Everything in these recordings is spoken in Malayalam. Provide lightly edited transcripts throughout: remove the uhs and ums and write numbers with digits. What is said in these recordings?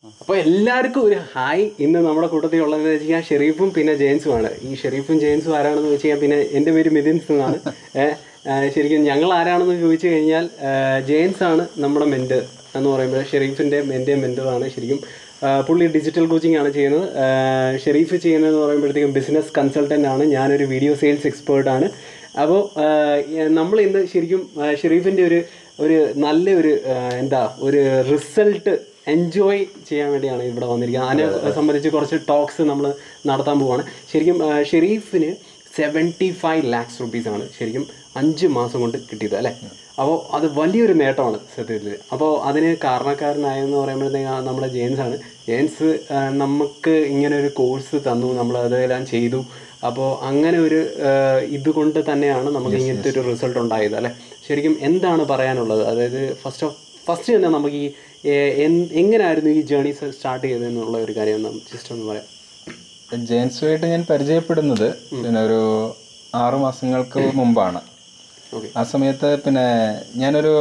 അപ്പോൾ എല്ലാവർക്കും ഒരു ഹായ്. ഇന്ന് നമ്മുടെ കൂട്ടത്തിൽ ഉള്ളതെന്ന് വെച്ച് കഴിഞ്ഞാൽ ഷെരീഫും പിന്നെ ജെയിൻസുമാണ്. ഈ ഷെരീഫും ജെയിൻസും ആരാണെന്ന് വെച്ച് കഴിഞ്ഞാൽ, പിന്നെ എൻ്റെ പേര് മിഥുൻസ് എന്നാണ്. ശരിക്കും ഞങ്ങൾ ആരാണെന്ന് ചോദിച്ചു കഴിഞ്ഞാൽ ജെയിൻസ് ആണ് നമ്മുടെ മെൻറ്റർ എന്ന് പറയുമ്പോൾ ഷെരീഫിൻ്റെ എൻ്റെ മെൻറ്ററാണ്. ശരിക്കും പുള്ളി ഡിജിറ്റൽ കോച്ചിങ് ആണ് ചെയ്യുന്നത്. ഷെരീഫ് ചെയ്യുന്നതെന്ന് പറയുമ്പോഴത്തേക്കും ബിസിനസ് കൺസൾട്ടൻ്റ് ആണ്. ഞാനൊരു വീഡിയോ സെയിൽസ് എക്സ്പേർട്ടാണ്. അപ്പോൾ നമ്മൾ ഇന്ന് ശരിക്കും ഷെരീഫിൻ്റെ ഒരു നല്ലൊരു ഒരു റിസൾട്ട് എൻജോയ് ചെയ്യാൻ വേണ്ടിയാണ് ഇവിടെ വന്നിരിക്കുന്നത്. അതിനെ സംബന്ധിച്ച് കുറച്ച് ടോക്സ് നമ്മൾ നടത്താൻ പോവുകയാണ്. ശരിക്കും ഷെരീഫിന് 75 lakhs rupees ശരിക്കും 5 മാസം കൊണ്ട് കിട്ടിയത് അല്ലേ. അപ്പോൾ അത് വലിയൊരു നേട്ടമാണ് സത്യത്തിൽ. അപ്പോൾ അതിന് കാരണക്കാരനായെന്ന് പറയുമ്പോഴത്തേക്ക് നമ്മുടെ ജെയിൻസാണ്. ജെയിൻസ് നമുക്ക് ഇങ്ങനെ ഒരു കോഴ്സ് തന്നു, നമ്മൾ അതെല്ലാം ചെയ്തു. അപ്പോൾ അങ്ങനെ ഒരു ഇതുകൊണ്ട് തന്നെയാണ് നമുക്ക് ഇങ്ങനത്തെ ഒരു റിസൾട്ട് ഉണ്ടായത് അല്ലേ. ശരിക്കും എന്താണ് പറയാനുള്ളത്? അതായത് ഫസ്റ്റ് തന്നെ നമുക്ക് ഈ എങ്ങനെയായിരുന്നു ഈ ജേർണി സ്റ്റാർട്ട് ചെയ്തതെന്നുള്ള ഒരു കാര്യം ജസ്റ്റ് ഒന്ന് പറയാം. ജെയിൻസുമായിട്ട് ഞാൻ പരിചയപ്പെടുന്നത് പിന്നെ ഒരു 6 മാസങ്ങൾക്ക് മുമ്പാണ്. ആ സമയത്ത് ഞാനൊരു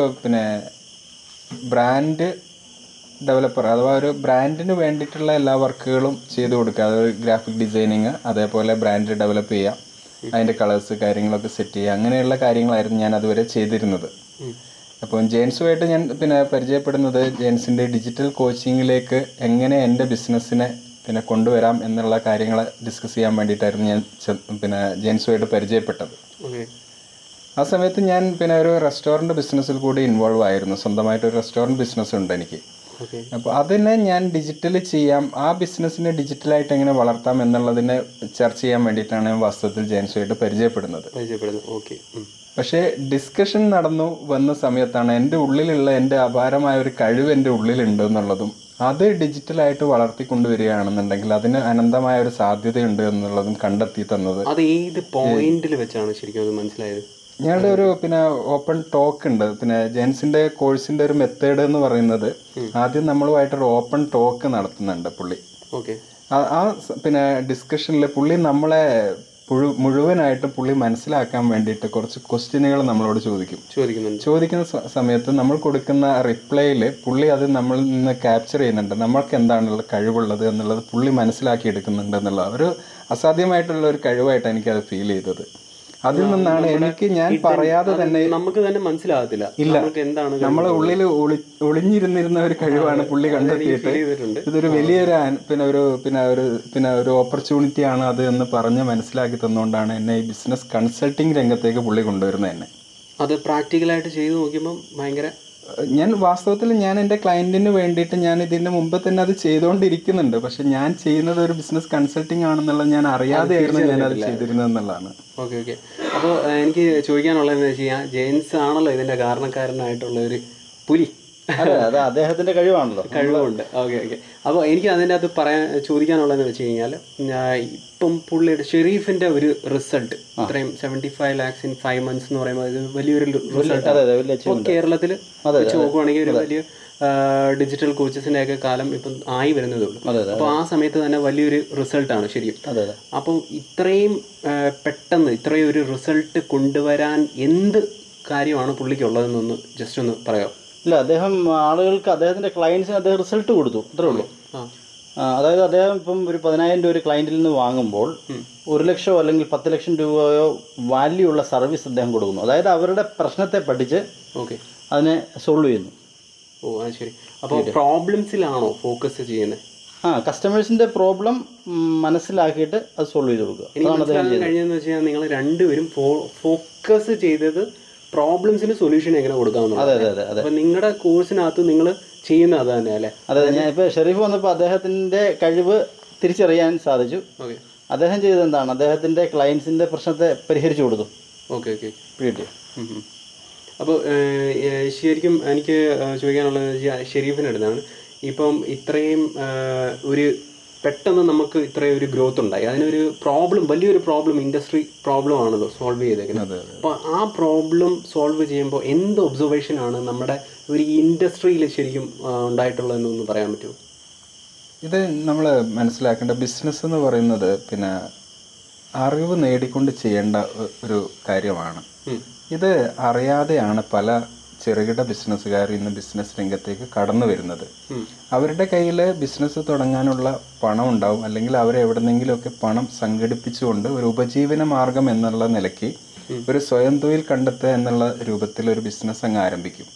ബ്രാൻഡ് ഡെവലപ്പർ, അഥവാ ഒരു ബ്രാൻഡിന് വേണ്ടിയിട്ടുള്ള എല്ലാ വർക്കുകളും ചെയ്തു കൊടുക്കുക. അതായത് ഗ്രാഫിക് ഡിസൈനിങ്, അതേപോലെ ബ്രാൻഡ് ഡെവലപ്പ് ചെയ്യുക, അതിൻ്റെ കളേഴ്സ് കാര്യങ്ങളൊക്കെ സെറ്റ് ചെയ്യുക, അങ്ങനെയുള്ള കാര്യങ്ങളായിരുന്നു ഞാൻ അതുവരെ ചെയ്തിരുന്നത്. അപ്പം ജെയിൻസുമായിട്ട് ഞാൻ പരിചയപ്പെടുന്നത് ജെയിൻസിൻ്റെ ഡിജിറ്റൽ കോച്ചിങ്ങിലേക്ക് എങ്ങനെ എൻ്റെ ബിസിനസ്സിനെ കൊണ്ടുവരാം എന്നുള്ള കാര്യങ്ങൾ ഡിസ്കസ് ചെയ്യാൻ വേണ്ടിയിട്ടായിരുന്നു ഞാൻ ജെയിൻസുമായിട്ട് പരിചയപ്പെട്ടത്. ആ സമയത്ത് ഞാൻ ഒരു റെസ്റ്റോറൻറ്റ് ബിസിനസ്സിൽ കൂടി ഇൻവോൾവ് ആയിരുന്നു. സ്വന്തമായിട്ടൊരു റെസ്റ്റോറൻറ്റ് ബിസിനസ് ഉണ്ട് എനിക്ക്. അപ്പോൾ അതിനെ ഞാൻ ഡിജിറ്റലി ചെയ്യാം, ആ ബിസിനസ്സിനെ ഡിജിറ്റലായിട്ട് എങ്ങനെ വളർത്താം എന്നുള്ളതിനെ ചർച്ച ചെയ്യാൻ വേണ്ടിയിട്ടാണ് ഞാൻ വാസ്തവത്തിൽ ജെയിൻസുമായിട്ട് പരിചയപ്പെടുന്നത്. പക്ഷേ ഡിസ്കഷൻ വന്ന സമയത്താണ് എൻ്റെ ഉള്ളിലുള്ള എൻ്റെ അപാരമായ ഒരു കഴിവ് എൻ്റെ ഉള്ളിലുണ്ട് എന്നുള്ളതും അത് ഡിജിറ്റലായിട്ട് വളർത്തിക്കൊണ്ടുവരികയാണെന്നുണ്ടെങ്കിൽ അതിന് അനന്തമായ ഒരു സാധ്യതയുണ്ട് എന്നുള്ളതും കണ്ടെത്തി തന്നത്. അത് ഏത് പോയിന്റിൽ വെച്ചാണ് ശരിക്കും അത് മനസ്സിലായത്? ഞങ്ങളുടെ ഒരു ഓപ്പൺ ടോക്ക് ഉണ്ട്. ജെയിൻസിന്റെ കോഴ്സിന്റെ ഒരു മെത്തേഡ് എന്ന് പറയുന്നത് ആദ്യം നമ്മളുമായിട്ടൊരു ഓപ്പൺ ടോക്ക് നടത്തുന്നുണ്ട് പുള്ളി. ആ ഡിസ്കഷനിൽ പുള്ളി നമ്മളെ മുഴുവനായിട്ട് പുള്ളി മനസ്സിലാക്കാൻ വേണ്ടിയിട്ട് കുറച്ച് ക്വസ്റ്റ്യനുകൾ നമ്മളോട് ചോദിക്കുന്ന സമയത്ത് നമ്മൾ കൊടുക്കുന്ന റിപ്ലൈയിൽ പുള്ളി അത് നമ്മളിൽ നിന്ന് ക്യാപ്ചർ ചെയ്യുന്നുണ്ട്. നമ്മൾക്ക് എന്താണുള്ള കഴിവുള്ളത് എന്നുള്ളത് പുള്ളി മനസ്സിലാക്കി എടുക്കുന്നുണ്ട് എന്നുള്ള ഒരു അസാധ്യമായിട്ടുള്ള ഒരു കഴിവായിട്ടാണ് എനിക്കത് ഫീൽ ചെയ്തത്. അതിൽ നിന്നാണ് ഞാൻ പറയാതെ തന്നെ നമുക്ക് തന്നെ മനസ്സിലാകത്തില്ല ഇല്ല, നമ്മളെ ഉള്ളിൽ ഒളിഞ്ഞിരുന്നിരുന്ന ഒരു കഴിവാണ് പുള്ളി കണ്ടെത്തിയിട്ട് ഇതൊരു വലിയൊരു ഒരു ഓപ്പർച്യൂണിറ്റി ആണ് അത് എന്ന് പറഞ്ഞ് മനസ്സിലാക്കി തന്നുകൊണ്ടാണ് എന്നെ ഈ ബിസിനസ് കൺസൾട്ടിങ് രംഗത്തേക്ക് പുള്ളി കൊണ്ടുവരുന്നത്. എന്നെ അത് പ്രാക്ടിക്കലായിട്ട് ചെയ്തു നോക്കിയപ്പോൾ ഭയങ്കര ഞാൻ വാസ്തവത്തിൽ ഞാൻ എൻ്റെ ക്ലയൻറ്റിന് വേണ്ടിയിട്ട് ഞാൻ ഇതിന് മുമ്പ് തന്നെ അത് ചെയ്തുകൊണ്ടിരിക്കുന്നുണ്ട്. പക്ഷെ ഞാൻ ചെയ്യുന്നത് ഒരു ബിസിനസ് കൺസൾട്ടിങ് ആണെന്നുള്ളത് ഞാൻ അറിയാതെയായിരുന്നു ഞാൻ അത് ചെയ്തിരുന്നത് എന്നുള്ളതാണ്. ഓക്കെ. അപ്പോൾ എനിക്ക് ചോദിക്കാനുള്ളതെന്ന് വെച്ച് കഴിഞ്ഞാൽ ജെയിൻസ് ആണല്ലോ ഇതിൻ്റെ കാരണക്കാരനായിട്ടുള്ള ഒരു പുലി. അത് അദ്ദേഹത്തിൻ്റെ കഴിവുണ്ട്. ഓക്കെ. അപ്പോൾ എനിക്ക് അതിൻ്റെ അത് ചോദിക്കാനുള്ളതെന്ന് വെച്ച് കഴിഞ്ഞാൽ ഇപ്പം പുള്ളിയുടെ ഷെരീഫിൻ്റെ ഒരു റിസൾട്ട് ഇത്രയും 75 lakhs in 5 months എന്ന് പറയുമ്പോൾ ഇത് വലിയൊരു റിസൾട്ട്. ഇപ്പോൾ കേരളത്തിൽ വെച്ച് നോക്കുവാണെങ്കിൽ ഒരു വലിയ ഡിജിറ്റൽ കോച്ചസിൻ്റെ ഒക്കെ കാലം ഇപ്പം ആയി വരുന്നതേ ഉള്ളൂ. അപ്പോൾ ആ സമയത്ത് തന്നെ വലിയൊരു റിസൾട്ടാണ് ശരിക്കും. അപ്പം ഇത്രയും പെട്ടെന്ന് ഇത്രയും ഒരു റിസൾട്ട് കൊണ്ടുവരാൻ എന്ത് കാര്യമാണ് പുള്ളിക്കുള്ളതെന്നൊന്ന് ജസ്റ്റ് ഒന്ന് പറയാമോ? ഇല്ല, അദ്ദേഹം ആളുകൾക്ക് അദ്ദേഹത്തിൻ്റെ ക്ലയൻസിന് അദ്ദേഹം റിസൾട്ട് കൊടുത്തു, അത്രേ ഉള്ളൂ. അതായത് അദ്ദേഹം ഇപ്പം ഒരു 10,000 രൂപ ഒരു ക്ലയൻറ്റിൽ നിന്ന് വാങ്ങുമ്പോൾ 1 ലക്ഷമോ അല്ലെങ്കിൽ 10 ലക്ഷം രൂപയോ വാല്യൂ ഉള്ള സർവീസ് അദ്ദേഹം കൊടുക്കുന്നു. അതായത് അവരുടെ പ്രശ്നത്തെ പഠിച്ച് അതിനെ സോൾവ് ചെയ്യുന്നു. അത് ശരി. അപ്പോൾ പ്രോബ്ലംസിലാണോ ഫോക്കസ് ചെയ്യുന്നത്? കസ്റ്റമേഴ്സിന്റെ പ്രോബ്ലം മനസ്സിലാക്കിയിട്ട് അത് സോൾവ് ചെയ്ത് കൊടുക്കുക. കഴിഞ്ഞതെന്ന് വെച്ച് കഴിഞ്ഞാൽ നിങ്ങൾ രണ്ടുപേരും ഫോക്കസ് ചെയ്തത് പ്രോബ്ലംസിന് സൊല്യൂഷൻ എങ്ങനെ കൊടുക്കാമെന്നുള്ളത്. അപ്പൊ നിങ്ങളുടെ കോഴ്സിനകത്ത് നിങ്ങൾ ചെയ്യുന്ന അത് തന്നെ അല്ലേ? അതെ. ഞാൻ ഇപ്പൊ ഷെരീഫ് വന്നപ്പോൾ അദ്ദേഹത്തിന്റെ കഴിവ് തിരിച്ചറിയാൻ സാധിച്ചു. അദ്ദേഹം ചെയ്തത് എന്താണ്? അദ്ദേഹത്തിന്റെ ക്ലയൻസിന്റെ പ്രശ്നത്തെ പരിഹരിച്ചു കൊടുത്തു. ഓക്കെ. അപ്പോൾ ശരിക്കും എനിക്ക് ചോദിക്കാനുള്ളത് ഷെരീഫിനടുത്താണ്. ഇപ്പം ഇത്രയും ഒരു പെട്ടെന്ന് നമുക്ക് ഇത്രയും ഒരു ഗ്രോത്ത് ഉണ്ടായി, അതിനൊരു പ്രോബ്ലം, വലിയൊരു പ്രോബ്ലം, ഇൻഡസ്ട്രി പ്രോബ്ലം ആണല്ലോ സോൾവ് ചെയ്തേക്കുന്നത്. അപ്പോൾ ആ പ്രോബ്ലം സോൾവ് ചെയ്യുമ്പോൾ എന്ത് ഒബ്സർവേഷനാണ് നമ്മുടെ ഒരു ഇൻഡസ്ട്രിയിൽ ശരിക്കും ഉണ്ടായിട്ടുള്ളതെന്നൊന്ന് പറയാൻ പറ്റുമോ? ഇത് നമ്മൾ മനസ്സിലാക്കേണ്ട ബിസിനസ് എന്ന് പറയുന്നത് അറിവ് നേടിക്കൊണ്ട് ചെയ്യേണ്ട ഒരു കാര്യമാണ്. ഇത് അറിയാതെയാണ് പല ചെറുകിട ബിസിനസ്സുകാർ ഇന്ന് ബിസിനസ് രംഗത്തേക്ക് കടന്നു വരുന്നത്. അവരുടെ കയ്യിൽ ബിസിനസ് തുടങ്ങാനുള്ള പണം ഉണ്ടാവും, അല്ലെങ്കിൽ അവരെവിടെന്നെങ്കിലുമൊക്കെ പണം സംഘടിപ്പിച്ചുകൊണ്ട് ഒരു ഉപജീവന മാർഗം എന്നുള്ള നിലയ്ക്ക് ഒരു സ്വയം തൊഴിൽ കണ്ടെത്തുക എന്നുള്ള രൂപത്തിൽ ഒരു ബിസിനസ് അങ്ങ് ആരംഭിക്കും.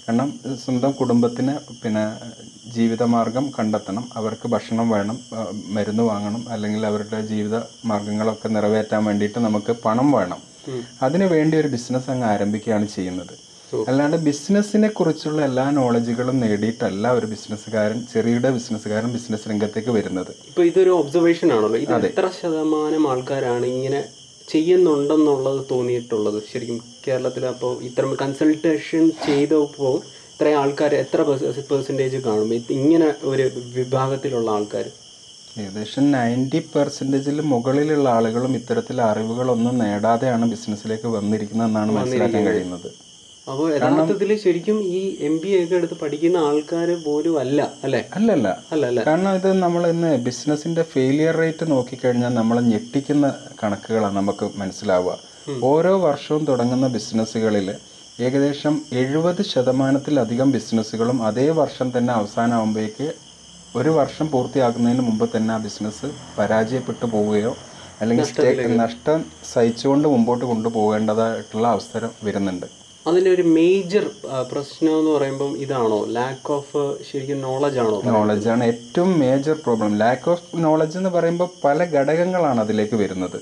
കാരണം സ്വന്തം കുടുംബത്തിന് പിന്നെ ജീവിതമാർഗം കണ്ടെത്തണം, അവർക്ക് ഭക്ഷണം വേണം, മരുന്ന് വാങ്ങണം, അല്ലെങ്കിൽ അവരുടെ ജീവിത മാർഗങ്ങളൊക്കെ നിറവേറ്റാൻ വേണ്ടിയിട്ട് നമുക്ക് പണം വേണം. അതിനു വേണ്ടി ഒരു ബിസിനസ് അങ്ങ് ആരംഭിക്കുകയാണ് ചെയ്യുന്നത്. അല്ലാണ്ട് ബിസിനസ്സിനെ കുറിച്ചുള്ള എല്ലാ നോളജുകളും നേടിയിട്ടല്ല ഒരു ചെറുകിട ബിസിനസ്സുകാരൻ ബിസിനസ് രംഗത്തേക്ക് വരുന്നത്. ഇപ്പൊ ഇതൊരു ഒബ്സർവേഷൻ ആണല്ലോ, ഇത് എത്ര ശതമാനം ആൾക്കാരാണ് ഇങ്ങനെ ചെയ്യുന്നുണ്ടെന്നുള്ളത് തോന്നിയിട്ടുള്ളത് ശരിക്കും കേരളത്തിൽ? അപ്പോൾ ഇത്തരം കൺസൾട്ടേഷൻ ചെയ്തപ്പോൾ ഇത്രയും ആൾക്കാർ എത്ര പെർസെൻറ്റേജ് കാണും ഇങ്ങനെ ഒരു വിഭാഗത്തിലുള്ള ആൾക്കാർ? ഏകദേശം 90% മുകളിലുള്ള ആളുകളും ഇത്തരത്തിലുള്ള അറിവുകളൊന്നും നേടാതെയാണ് ബിസിനസ്സിലേക്ക് വന്നിരിക്കുന്നതെന്നാണ് മനസ്സിലാക്കാൻ കഴിയുന്നത്. അപ്പോൾ യഥാർത്ഥത്തിൽ ശരിക്കും ഈ MBA ഒക്കെ എടുത്ത് പഠിക്കുന്ന ആൾക്കാർ പോലും അല്ലേ? അല്ലല്ല. കാരണം ഇത് നമ്മൾ ഇന്ന് ബിസിനസിന്റെ ഫെയിലിയർ റേറ്റ് നോക്കിക്കഴിഞ്ഞാൽ നമ്മൾ ഞെട്ടിക്കുന്ന കണക്കുകളാണ് നമുക്ക് മനസ്സിലാവുക. ഓരോ വർഷവും തുടങ്ങുന്ന ബിസിനസ്സുകളിൽ ഏകദേശം 70% ബിസിനസ്സുകളും അതേ വർഷം തന്നെ അവസാനമാകുമ്പോഴേക്ക് ഒരു വർഷം പൂർത്തിയാക്കുന്നതിന് മുമ്പ് തന്നെ ആ ബിസിനസ് പരാജയപ്പെട്ടു പോവുകയോ അല്ലെങ്കിൽ നഷ്ടം സഹിച്ചുകൊണ്ട് മുമ്പോട്ട് കൊണ്ടുപോകേണ്ടതായിട്ടുള്ള അവസരം വരുന്നുണ്ട്. അതിൻ്റെ ഒരു മേജർ പ്രശ്നം എന്ന് പറയുമ്പം ഇതാണോ, ലാക്ക് ഓഫ് ശരിക്കും നോളജ് ആണോ? നോളജാണ് ഏറ്റവും major problem. Lack of knowledge എന്ന് പറയുമ്പോൾ പല ഘടകങ്ങളാണ് അതിലേക്ക് വരുന്നത്.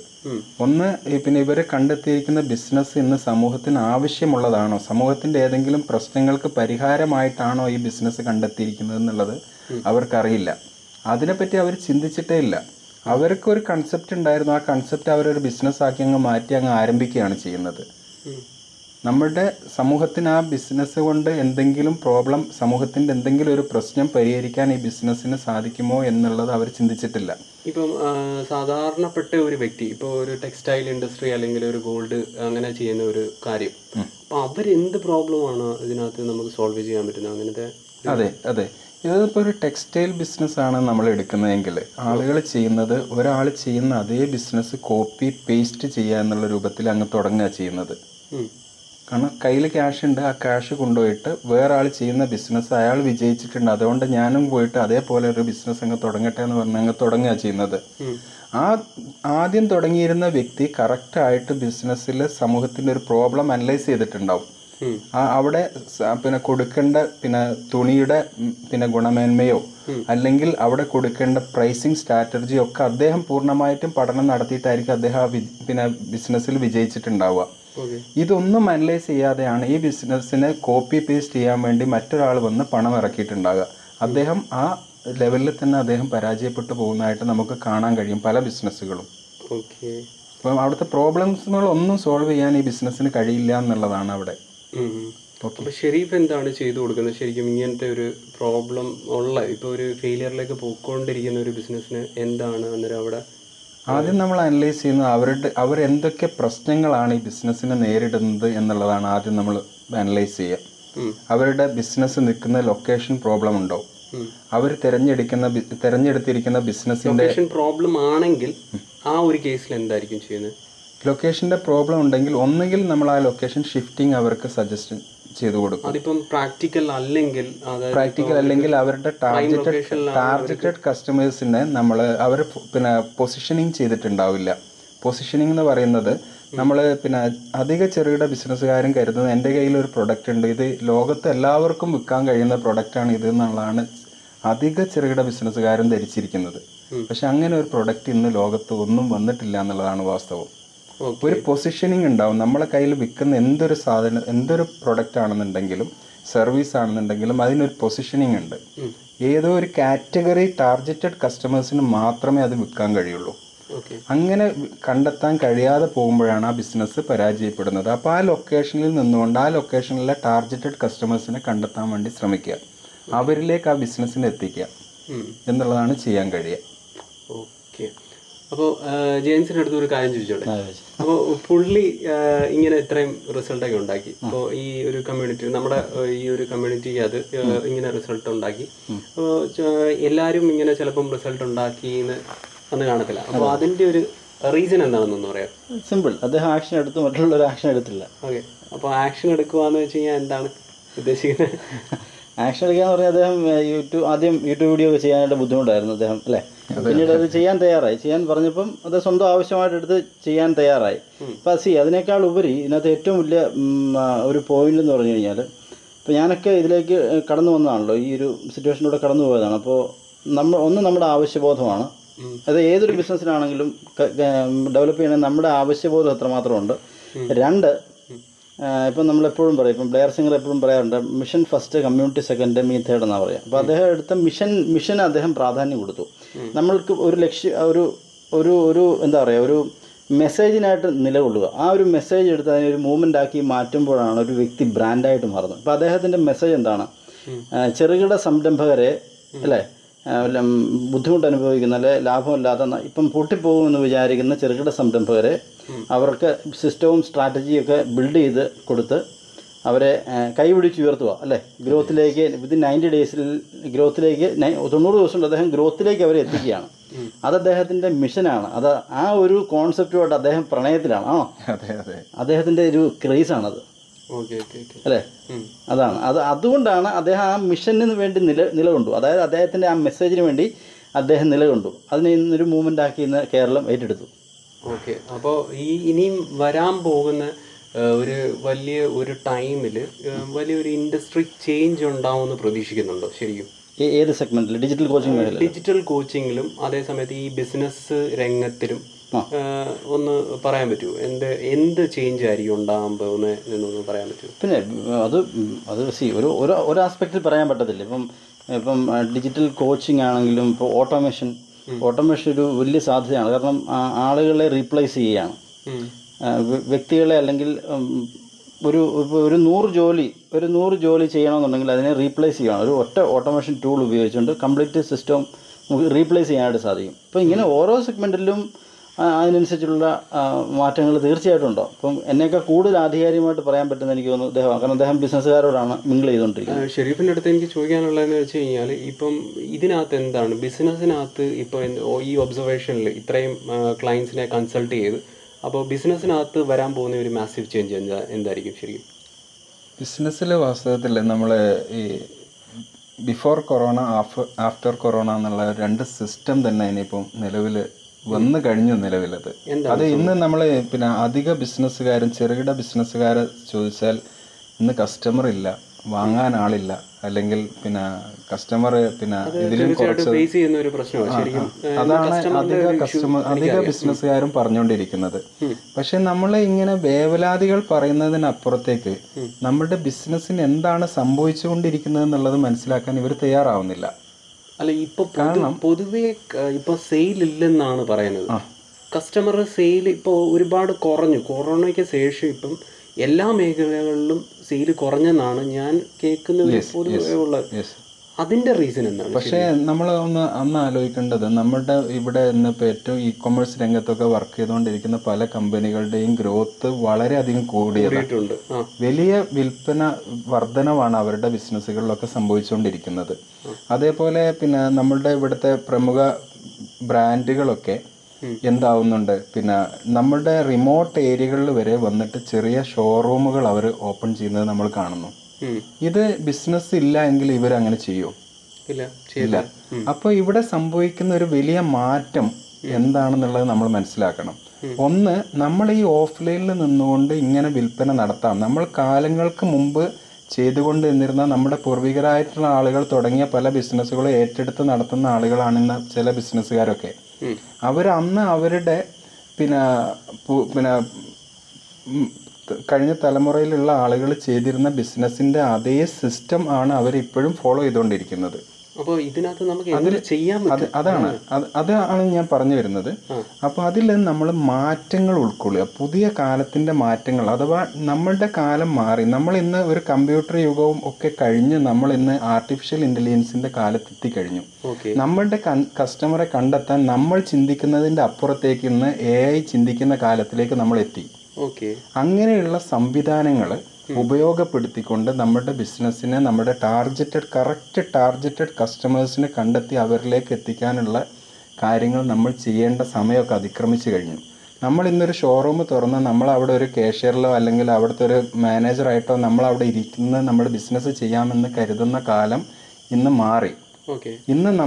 ഒന്ന്, പിന്നെ ഇവർ കണ്ടെത്തിയിരിക്കുന്ന ബിസിനസ് ഇന്ന് സമൂഹത്തിന് ആവശ്യമുള്ളതാണോ, സമൂഹത്തിന്റെ ഏതെങ്കിലും പ്രശ്നങ്ങൾക്ക് പരിഹാരമായിട്ടാണോ ഈ ബിസിനസ് കണ്ടെത്തിയിരിക്കുന്നത് എന്നുള്ളത് അവർക്കറിയില്ല. അതിനെപ്പറ്റി അവർ ചിന്തിച്ചിട്ടേ ഇല്ല. അവർക്കൊരു കൺസെപ്റ്റ് ഉണ്ടായിരുന്നു, ആ കൺസെപ്റ്റ് അവരൊരു ബിസിനസ് ആക്കി അങ്ങ് മാറ്റി അങ്ങ് ആരംഭിക്കുകയാണ് ചെയ്യുന്നത്. നമ്മുടെ സമൂഹത്തിന് ആ ബിസിനസ് കൊണ്ട് എന്തെങ്കിലും പ്രോബ്ലം, സമൂഹത്തിൻ്റെ എന്തെങ്കിലും ഒരു പ്രശ്നം പരിഹരിക്കാൻ ഈ ബിസിനസ്സിന് സാധിക്കുമോ എന്നുള്ളത് അവർ ചിന്തിച്ചിട്ടില്ല. ഇപ്പം സാധാരണപ്പെട്ട ഒരു വ്യക്തി ഇപ്പോൾ ഒരു ടെക്സ്റ്റൈൽ ഇൻഡസ്ട്രി അല്ലെങ്കിൽ ഒരു ഗോൾഡ് അങ്ങനെ ചെയ്യുന്ന ഒരു കാര്യം, അപ്പം അവരെന്ത് പ്രോബ്ലമാണ് ഇതിനകത്ത് നമുക്ക് സോൾവ് ചെയ്യാൻ പറ്റുന്നത് അങ്ങനത്തെ? അതെ ഇതിപ്പോൾ ഒരു ടെക്സ്റ്റൈൽ ബിസിനസ് ആണ് നമ്മൾ എടുക്കുന്നതെങ്കിൽ ആളുകൾ ചെയ്യുന്നത് ഒരാൾ ചെയ്യുന്ന അതേ ബിസിനസ് കോപ്പി പേസ്റ്റ് ചെയ്യുക എന്നുള്ള രൂപത്തിൽ അങ്ങ് തുടങ്ങുക ചെയ്യുന്നത്. കാരണം കയ്യിൽ ക്യാഷ് ഉണ്ട്, ആ ക്യാഷ് കൊണ്ടുപോയിട്ട് വേറെ ആൾ ചെയ്യുന്ന ബിസിനസ് അയാൾ വിജയിച്ചിട്ടുണ്ട്, അതുകൊണ്ട് ഞാനും പോയിട്ട് അതേപോലെ ഒരു ബിസിനസ് അങ്ങ് തുടങ്ങട്ടെ എന്ന് പറഞ്ഞ് അങ്ങ് തുടങ്ങുക ചെയ്യുന്നത്. ആ ആദ്യം തുടങ്ങിയിരുന്ന വ്യക്തി കറക്റ്റായിട്ട് ബിസിനസ്സിൽ സമൂഹത്തിൻ്റെ ഒരു പ്രോബ്ലം അനലൈസ് ചെയ്തിട്ടുണ്ടാവും. അവിടെ പിന്നെ കൊടുക്കേണ്ട പിന്നെ തുണിയുടെ പിന്നെ ഗുണമേന്മയോ അല്ലെങ്കിൽ അവിടെ കൊടുക്കേണ്ട പ്രൈസിങ് സ്ട്രാറ്റജിയോ ഒക്കെ അദ്ദേഹം പൂർണ്ണമായിട്ടും പഠനം നടത്തിയിട്ടായിരിക്കും അദ്ദേഹം പിന്നെ ബിസിനസ്സിൽ വിജയിച്ചിട്ടുണ്ടാവുക. ഇതൊന്നും അനലൈസ് ചെയ്യാതെയാണ് ഈ ബിസിനസ്സിനെ കോപ്പി പേസ്റ്റ് ചെയ്യാൻ വേണ്ടി മറ്റൊരാൾ വന്ന് പണം ഇറക്കിയിട്ടുണ്ടാകുക. അദ്ദേഹം ആ ലെവലിൽ തന്നെ അദ്ദേഹം പരാജയപ്പെട്ടു പോകുന്നതായിട്ട് നമുക്ക് കാണാൻ കഴിയും പല ബിസിനസ്സുകളും. അപ്പം അവിടുത്തെ പ്രോബ്ലംസുകളൊന്നും സോൾവ് ചെയ്യാൻ ഈ ബിസിനസ്സിന് കഴിയില്ല എന്നുള്ളതാണ് അവിടെ. അപ്പോൾ ഷെരീഫ് എന്താണ് ചെയ്തു കൊടുക്കുന്നത് ശരിക്കും ഇങ്ങനത്തെ ഒരു പ്രോബ്ലം ഉള്ള, ഇപ്പോൾ ഒരു ഫെയിലിയറിലേക്ക് പോയിക്കൊണ്ടിരിക്കുന്ന ഒരു ബിസിനസ്സിന് എന്താണ് അന്നേരം അവിടെ? ആദ്യം നമ്മൾ അനലൈസ് ചെയ്യുന്നത് അവരെന്തൊക്കെ പ്രശ്നങ്ങളാണ് ഈ ബിസിനസ്സിനെ നേരിടുന്നത് എന്നുള്ളതാണ് ആദ്യം നമ്മൾ അനലൈസ് ചെയ്യുക. അവരുടെ ബിസിനസ് നിൽക്കുന്ന ലൊക്കേഷൻ പ്രോബ്ലം ഉണ്ടോ, അവർ തിരഞ്ഞെടുത്തിരിക്കുന്ന ബിസിനസ്സിന്റെ പ്രോബ്ലം ആണെങ്കിൽ ആ ഒരു കേസിൽ എന്തായിരിക്കും ചെയ്യുന്നത്? ലൊക്കേഷന്റെ പ്രോബ്ലം ഉണ്ടെങ്കിൽ ഒന്നുകിൽ നമ്മൾ ആ ലൊക്കേഷൻ ഷിഫ്റ്റിംഗ് അവർക്ക് സജസ്റ്റ് ചെയ്തു കൊടുക്കും. അതിപ്പം പ്രാക്ടിക്കൽ അല്ലെങ്കിൽ അവരുടെ ടാർഗറ്റഡ് കസ്റ്റമേഴ്സിനെ അവർ പിന്നെ പൊസിഷനിങ് ചെയ്തിട്ടുണ്ടാവില്ല. പൊസിഷനിങ് എന്ന് പറയുന്നത് നമ്മൾ പിന്നെ അധിക ചെറുകിട ബിസിനസ്സുകാരും കരുതുന്നത് എൻ്റെ കയ്യിൽ ഒരു പ്രൊഡക്റ്റ് ഉണ്ട്, ഇത് ലോകത്ത് എല്ലാവർക്കും വിൽക്കാൻ കഴിയുന്ന പ്രൊഡക്റ്റാണ് ഇത് എന്നുള്ളതാണ് അധിക ചെറുകിട ബിസിനസ്സുകാരും ധരിച്ചിരിക്കുന്നത്. പക്ഷെ അങ്ങനെ ഒരു പ്രൊഡക്റ്റ് ഇന്ന് ലോകത്ത് ഒന്നും വന്നിട്ടില്ല എന്നുള്ളതാണ് വാസ്തവം. ഒരു പൊസിഷനിങ് ഉണ്ടാവും. നമ്മളെ കയ്യിൽ വിൽക്കുന്ന എന്തൊരു സാധനം, എന്തൊരു പ്രൊഡക്റ്റ് ആണെന്നുണ്ടെങ്കിലും സർവീസ് ആണെന്നുണ്ടെങ്കിലും അതിനൊരു പൊസിഷനിങ് ഉണ്ട്. ഏതോ ഒരു കാറ്റഗറി ടാർഗറ്റഡ് കസ്റ്റമേഴ്സിന് മാത്രമേ അത് വിൽക്കാൻ കഴിയുള്ളൂ. അങ്ങനെ കണ്ടെത്താൻ കഴിയാതെ പോകുമ്പോഴാണ് ആ ബിസിനസ് പരാജയപ്പെടുന്നത്. അപ്പോൾ ആ ലൊക്കേഷനിൽ നിന്നുകൊണ്ട് ആ ലൊക്കേഷനിലെ ടാർഗറ്റഡ് കസ്റ്റമേഴ്സിനെ കണ്ടെത്താൻ വേണ്ടി ശ്രമിക്കുക, അവരിലേക്ക് ആ ബിസിനസ്സിനെ എത്തിക്കുക എന്നുള്ളതാണ് ചെയ്യാൻ കഴിയുക. ഓക്കെ. അപ്പോൾ ജെയിംസിൻ്റെ അടുത്ത് ഒരു കാര്യം ചോദിച്ചോട്ടെ. അപ്പോൾ പുള്ളി ഇങ്ങനെ ഇത്രയും റിസൾട്ടൊക്കെ ഉണ്ടാക്കി, അപ്പോൾ ഈ ഒരു കമ്മ്യൂണിറ്റി, നമ്മുടെ ഈ ഒരു കമ്മ്യൂണിറ്റിക്ക് അത് ഇങ്ങനെ റിസൾട്ട് ഉണ്ടാക്കി, അപ്പോൾ എല്ലാവരും ഇങ്ങനെ ചിലപ്പം റിസൾട്ട് ഉണ്ടാക്കി എന്ന് കാണത്തില്ല. അപ്പോൾ അതിൻ്റെ ഒരു റീസൺ എന്താണെന്നൊന്ന് പറയാം? സിമ്പിൾ, അദ്ദേഹം ആക്ഷൻ എടുത്തു, മറ്റുള്ളവർ ആക്ഷൻ എടുത്തില്ല. ഓക്കെ. അപ്പോൾ ആക്ഷൻ എടുക്കുക എന്ന് വെച്ച് കഴിഞ്ഞാൽ എന്താണ്? ഉദ്ദേശിക്കുന്നത്? ആക്ഷൻ എടുക്കുക എന്ന് പറഞ്ഞാൽ അദ്ദേഹം ആദ്യം യൂട്യൂബ് വീഡിയോ ഒക്കെ ചെയ്യാനായിട്ട് ബുദ്ധിമുട്ടായിരുന്നു അദ്ദേഹം അല്ലേ. പിന്നീട് അത് ചെയ്യാൻ പറഞ്ഞപ്പം അത് സ്വന്തം ആവശ്യമായിട്ട് എടുത്ത് ചെയ്യാൻ തയ്യാറായി. അപ്പം അതിനേക്കാൾ ഉപരി ഇതിനകത്ത് ഏറ്റവും വലിയ ഒരു പോയിന്റ് എന്ന് പറഞ്ഞു കഴിഞ്ഞാൽ, ഇപ്പോൾ ഞാനൊക്കെ ഇതിലേക്ക് കടന്നു വന്നതാണല്ലോ, ഈ ഒരു സിറ്റുവേഷനിലൂടെ കടന്നു പോയതാണ്. അപ്പോൾ നമ്മുടെ ആവശ്യബോധമാണ്. അത് ഏതൊരു ബിസിനസ്സിനാണെങ്കിലും ഡെവലപ്പ് ചെയ്യണമെങ്കിൽ നമ്മുടെ ആവശ്യബോധം എത്രമാത്രമുണ്ട്. രണ്ട്, ഇപ്പം നമ്മളെപ്പോഴും പറയും, ഇപ്പം ബ്ലെയർ സിംഗർ എപ്പോഴും പറയാറുണ്ട്, mission first, community second, me third എന്നാണ് പറയുക. അപ്പോൾ അദ്ദേഹം എടുത്ത മിഷന് അദ്ദേഹം പ്രാധാന്യം കൊടുത്തു. നമ്മൾക്ക് ഒരു ലക്ഷ്യം, ഒരു എന്താ പറയുക, ഒരു മെസ്സേജിനായിട്ട് നിലകൊള്ളുക. ആ ഒരു മെസ്സേജ് എടുത്ത് അതിനൊരു മൂവ്മെൻ്റ് ആക്കി മാറ്റുമ്പോഴാണ് ഒരു വ്യക്തി ബ്രാൻഡായിട്ട് മാറുന്നത്. അപ്പോൾ അദ്ദേഹത്തിൻ്റെ മെസ്സേജ് എന്താണ്? ചെറുകിട സംരംഭകരെ അല്ലേ, ബുദ്ധിമുട്ട് അനുഭവിക്കുന്ന അല്ലെ ലാഭമില്ലാത്ത ഇപ്പം പൊട്ടിപ്പോകുമെന്ന് വിചാരിക്കുന്ന ചെറുകിട സംരംഭകരെ അവർക്ക് സിസ്റ്റവും സ്ട്രാറ്റജിയൊക്കെ ബിൽഡ് ചെയ്ത് കൊടുത്ത് അവരെ കൈപിടിച്ചുയർത്തുക അല്ലേ, ഗ്രോത്തിലേക്ക്. വിത്തിൻ 90 ഡേയ്സിൽ ഗ്രോത്തിലേക്ക് 90 ദിവസം കൊണ്ട് അദ്ദേഹം ഗ്രോത്തിലേക്ക് അവരെ എത്തിക്കുകയാണ്. അത് അദ്ദേഹത്തിൻ്റെ മിഷനാണ്. അത് ആ ഒരു കോൺസെപ്റ്റുമായിട്ട് അദ്ദേഹം പ്രണയത്തിലാണ്. അദ്ദേഹത്തിൻ്റെ ഒരു ക്രേസാണത് അല്ലേ. അതാണ് അതുകൊണ്ടാണ് അദ്ദേഹം ആ മിഷന് വേണ്ടി നിലകൊണ്ടു. അതായത് അദ്ദേഹത്തിൻ്റെ ആ മെസ്സേജിന് വേണ്ടി അദ്ദേഹം നിലകൊണ്ടു. അതിനെ ഇന്നൊരു മൂവ്മെൻ്റ് ആക്കി ഇന്ന് കേരളം ഏറ്റെടുത്തു. ഓക്കെ. അപ്പോൾ ഇനിയും വരാൻ പോകുന്ന ഒരു ടൈമിൽ വലിയൊരു ഇൻഡസ്ട്രി ചേഞ്ച് ഉണ്ടാവുമെന്ന് പ്രതീക്ഷിക്കുന്നുണ്ടോ ശരിക്കും? ഏത് സെഗ്മെന്റിൽ? ഡിജിറ്റൽ കോച്ചിങ് മേഖല? ഡിജിറ്റൽ കോച്ചിങ്ങിലും അതേസമയത്ത് ഈ ബിസിനസ് രംഗത്തിലും പറയാൻ പറ്റുമോ? എന്ത് ചേഞ്ച് ആയിരിക്കും ഉണ്ടാകാൻ പോകുന്നത് എന്നൊന്ന് പറയാൻ പറ്റുമോ? പിന്നെ അത് ഒരു ആസ്പെക്റ്റിൽ പറയാൻ പറ്റത്തില്ല. ഇപ്പം ഡിജിറ്റൽ കോച്ചിങ് ആണെങ്കിലും ഇപ്പോൾ ഓട്ടോമേഷൻ ഒരു വലിയ സാധ്യതയാണ്. കാരണം ആളുകളെ റീപ്ലേസ് ചെയ്യുകയാണ്, വ്യക്തികളെ. അല്ലെങ്കിൽ ഒരു 100 ജോലി ചെയ്യണമെന്നുണ്ടെങ്കിൽ അതിനെ റീപ്ലേസ് ചെയ്യണം. ഒരു ഒറ്റ ഓട്ടോമേഷൻ ടൂൾ ഉപയോഗിച്ചുകൊണ്ട് കംപ്ലീറ്റ് സിസ്റ്റം നമുക്ക് റീപ്ലേസ് ചെയ്യാനായിട്ട് സാധിക്കും. അപ്പോൾ ഇങ്ങനെ ഓരോ സെഗ്മെൻറ്റിലും അതിനനുസരിച്ചുള്ള മാറ്റങ്ങൾ തീർച്ചയായിട്ടും ഉണ്ടാവും. അപ്പം എന്നേക്കാൾ കൂടുതൽ ആധികാരികമായിട്ട് പറയാൻ പറ്റുന്ന എനിക്ക് തോന്നുന്നു അദ്ദേഹം, കാരണം അദ്ദേഹം ബിസിനസ്സുകാരോടാണ് മിങ്കിൾ ചെയ്തുകൊണ്ടിരിക്കുന്നത്. ഷെരീഫിൻ്റെ അടുത്ത് എനിക്ക് ചോദിക്കാനുള്ളതെന്ന് വെച്ച് കഴിഞ്ഞാൽ, ഇപ്പം ഇതിനകത്ത് എന്താണ് ബിസിനസ്സിനകത്ത് ഇപ്പോൾ ഈ ഒബ്സർവേഷനിൽ ഇത്രയും ക്ലയൻസിനെ കൺസൾട്ട് ചെയ്ത്, അപ്പോൾ ബിസിനസ്സിനകത്ത് വരാൻ പോകുന്ന ഒരു മാസീവ് ചേഞ്ച് എന്തായിരിക്കും ശരിക്കും? ബിസിനസ്സിൽ വാസ്തവത്തിൽ നമ്മൾ ഈ ബിഫോർ കൊറോണ ആഫ്റ്റർ കൊറോണ എന്നുള്ള 2 സിസ്റ്റം തന്നെ ഇനിയിപ്പം നിലവിൽ വന്നു കഴിഞ്ഞു. അത് ഇന്ന് നമ്മൾ പിന്നെ അധിക ബിസിനസ്സുകാരും ചെറുകിട ബിസിനസ്സുകാരെ ചോദിച്ചാൽ ഇന്ന് കസ്റ്റമർ ഇല്ല, വാങ്ങാൻ ആളില്ല, അല്ലെങ്കിൽ പിന്നെ കസ്റ്റമർ പിന്നെ ഇതിലും കുറച്ച് അതാണ് അധിക ബിസിനസ്സുകാരും പറഞ്ഞുകൊണ്ടിരിക്കുന്നത്. പക്ഷെ നമ്മൾ ഇങ്ങനെ വേവലാതികൾ പറയുന്നതിനപ്പുറത്തേക്ക് നമ്മുടെ ബിസിനസ്സിന് എന്താണ് സംഭവിച്ചുകൊണ്ടിരിക്കുന്നത് എന്നുള്ളത് മനസ്സിലാക്കാൻ ഇവർ തയ്യാറാവുന്നില്ല. അല്ല, ഇപ്പൊ പൊതുവെ ഇപ്പൊ സെയിൽ ഇല്ലെന്നാണ് പറയുന്നത്. കസ്റ്റമർ സെയിൽ ഇപ്പോൾ ഒരുപാട് കുറഞ്ഞു. കൊറോണയ്ക്ക് ശേഷം ഇപ്പം എല്ലാ മേഖലകളിലും സെയിൽ കുറഞ്ഞെന്നാണ് ഞാൻ കേൾക്കുന്നത് പൊതുവെ ഉള്ളത്. അതിന്റെ റീസൺ എന്താണ്? പക്ഷേ നമ്മൾ ഒന്ന് ആലോചിക്കേണ്ടത്, നമ്മുടെ ഇവിടെ ഇന്നിപ്പോൾ ഏറ്റവും ഇ-കൊമേഴ്സ് രംഗത്തൊക്കെ വർക്ക് ചെയ്തുകൊണ്ടിരിക്കുന്ന പല കമ്പനികളുടെയും ഗ്രോത്ത് വളരെയധികം കൂടിയിട്ടുണ്ട്. വലിയ വിൽപ്പന വർധനവാണ് അവരുടെ ബിസിനസ്സുകളിലൊക്കെ സംഭവിച്ചുകൊണ്ടിരിക്കുന്നത്. അതേപോലെ പിന്നെ നമ്മളുടെ ഇവിടുത്തെ പ്രമുഖ ബ്രാൻഡുകളൊക്കെ എന്താവുന്നുണ്ട്, പിന്നെ നമ്മുടെ റിമോട്ട് ഏരിയകളിൽ വരെ വന്നിട്ട് ചെറിയ ഷോറൂമുകൾ അവർ ഓപ്പൺ ചെയ്യുന്നത് നമ്മൾ കാണുന്നു. ഇത് ബിസിനസ് ഇല്ല എങ്കിൽ ഇവരങ്ങനെ ചെയ്യോ? ഇല്ല. അപ്പോൾ ഇവിടെ സംഭവിക്കുന്ന ഒരു വലിയ മാറ്റം എന്താണെന്നുള്ളത് നമ്മൾ മനസ്സിലാക്കണം. ഒന്ന്, നമ്മൾ ഈ ഓഫ്ലൈനിൽ നിന്നുകൊണ്ട് ഇങ്ങനെ വിൽപ്പന നടത്താം. നമ്മൾ കാലങ്ങൾക്ക് മുമ്പ് ചെയ്തുകൊണ്ട് നിന്നിരുന്ന നമ്മുടെ പൂർവികരായിട്ടുള്ള ആളുകൾ തുടങ്ങിയ പല ബിസിനസ്സുകളും ഏറ്റെടുത്ത് നടത്തുന്ന ആളുകളാണെന്ന ചില ബിസിനസ്സുകാരൊക്കെ. അവരന്ന് അവരുടെ പിന്നെ കഴിഞ്ഞ തലമുറയിലുള്ള ആളുകൾ ചെയ്തിരുന്ന ബിസിനസ്സിന്റെ അതേ സിസ്റ്റം ആണ് അവരിപ്പോഴും ഫോളോ ചെയ്തുകൊണ്ടിരിക്കുന്നത്. അപ്പോൾ ഇതിനകത്ത് നമുക്ക് ചെയ്യാൻ അതാണ് ഞാൻ പറഞ്ഞു വരുന്നത്. അപ്പോൾ അതിൽ നമ്മൾ മാറ്റങ്ങൾ ഉൾക്കൊള്ളുക, പുതിയ കാലത്തിന്റെ മാറ്റങ്ങൾ. അഥവാ നമ്മളുടെ കാലം മാറി, നമ്മൾ ഇന്ന് ഒരു കമ്പ്യൂട്ടർ യുഗവും ഒക്കെ കഴിഞ്ഞ് നമ്മൾ ഇന്ന് ആർട്ടിഫിഷ്യൽ ഇന്റലിജൻസിന്റെ കാലത്തെത്തിക്കഴിഞ്ഞു. നമ്മളുടെ കസ്റ്റമറെ കണ്ടെത്താൻ നമ്മൾ ചിന്തിക്കുന്നതിന്റെ അപ്പുറത്തേക്ക് ഇന്ന് AI ചിന്തിക്കുന്ന കാലത്തിലേക്ക് നമ്മൾ എത്തി. അങ്ങനെയുള്ള സംവിധാനങ്ങൾ ഉപയോഗപ്പെടുത്തിക്കൊണ്ട് നമ്മുടെ ബിസിനസ്സിനെ നമ്മുടെ ടാർഗറ്റഡ് കസ്റ്റമേഴ്സിനെ കണ്ടെത്തി അവരിലേക്ക് എത്തിക്കാനുള്ള കാര്യങ്ങൾ നമ്മൾ ചെയ്യേണ്ട സമയമൊക്കെ അതിക്രമിച്ചു കഴിഞ്ഞു. നമ്മൾ ഇന്നൊരു ഷോറൂം തുറന്ന് നമ്മൾ അവിടെ ഒരു കാഷ്യറിലോ അല്ലെങ്കിൽ അവിടുത്തെ ഒരു മാനേജറായിട്ടോ നമ്മൾ അവിടെ ഇരിക്കുന്ന നമ്മുടെ ബിസിനസ് ചെയ്യാമെന്ന് കരുതുന്ന കാലം ഇന്ന് മാറി. ഓക്കെ. ഇന്ന്